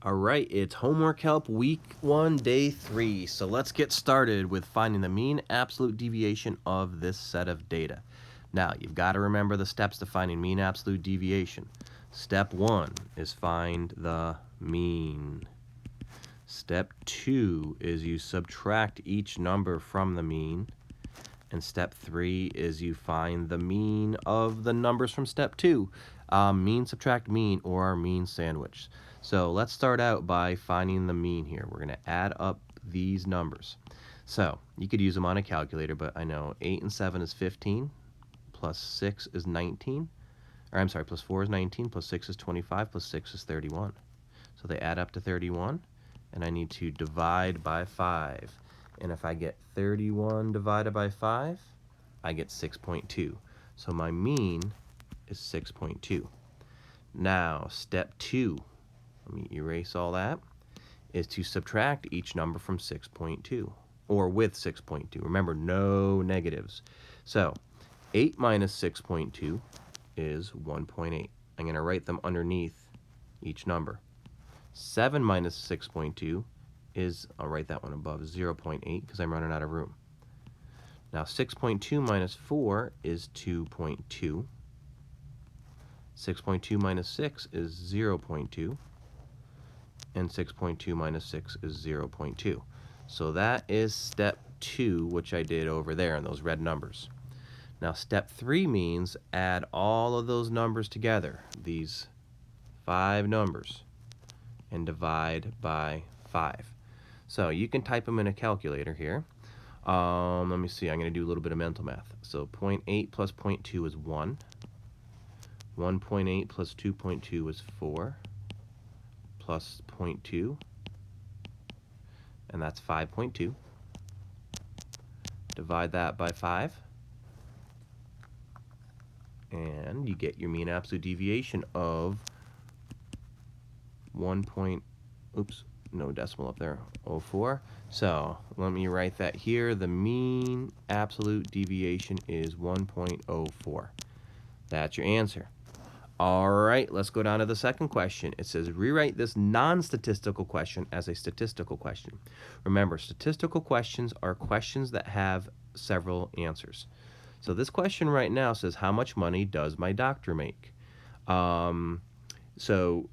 All right, it's homework help week 1, day 3. So let's get started with finding the mean absolute deviation of this set of data. Now, you've got to remember the steps to finding mean absolute deviation. Step 1 is find the mean. Step 2 is you subtract each number from the mean. And step 3 is you find the mean of the numbers from step 2. Mean, subtract, mean, or our mean sandwich. So let's start out by finding the mean here. We're going to add up these numbers. So you could use them on a calculator, but I know 8 and 7 is 15, plus 6 is 19. Or I'm sorry, plus 4 is 19, plus 6 is 25, plus 6 is 31. So they add up to 31, and I need to divide by 5. And if I get 31 divided by 5, I get 6.2. So my mean is 6.2. Now, step 2, let me erase all that, is to subtract each number from 6.2, or with 6.2. Remember, no negatives. So 8 minus 6.2 is 1.8. I'm going to write them underneath each number. 7 minus 6.2 is, I'll write that one above, 0.8 because I'm running out of room. Now 6.2 minus 4 is 2.2. 6.2 minus 6 is 0.2. And 6.2 minus 6 is 0.2. So that is step 2, which I did over there in those red numbers. Now step 3 means add all of those numbers together, these 5 numbers, and divide by 5. So you can type them in a calculator here. Let me see, I'm going to do a little bit of mental math. So 0.8 plus 0.2 is 1. 1.8 plus 2.2 is 4. Plus 0.2. And that's 5.2. Divide that by 5. And you get your mean absolute deviation of 1.04. So let me write that here. The mean absolute deviation is 1.04. That's your answer. All right, let's go down to the second question. It says rewrite this non-statistical question as a statistical question. Remember, statistical questions are questions that have several answers. So this question right now says, how much money does my doctor make? So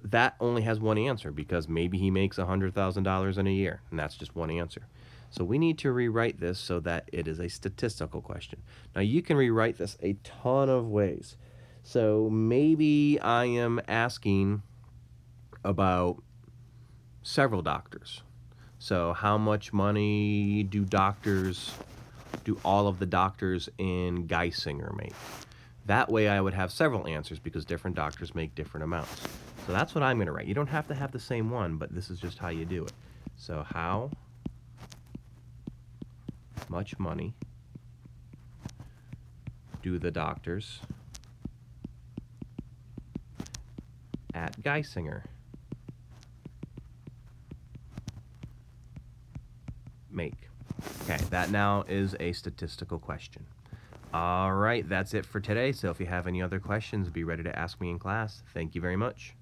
that only has one answer because maybe he makes $100,000 in a year, and that's just one answer. So we need to rewrite this so that it is a statistical question. Now you can rewrite this a ton of ways. So maybe I am asking about several doctors. So how much money do all of the doctors in Geisinger make? That way I would have several answers because different doctors make different amounts. So that's what I'm going to write. You don't have to have the same one, but this is just how you do it. So how much money do the doctors at Geisinger make? Okay, that now is a statistical question. All right, that's it for today. So if you have any other questions, be ready to ask me in class. Thank you very much.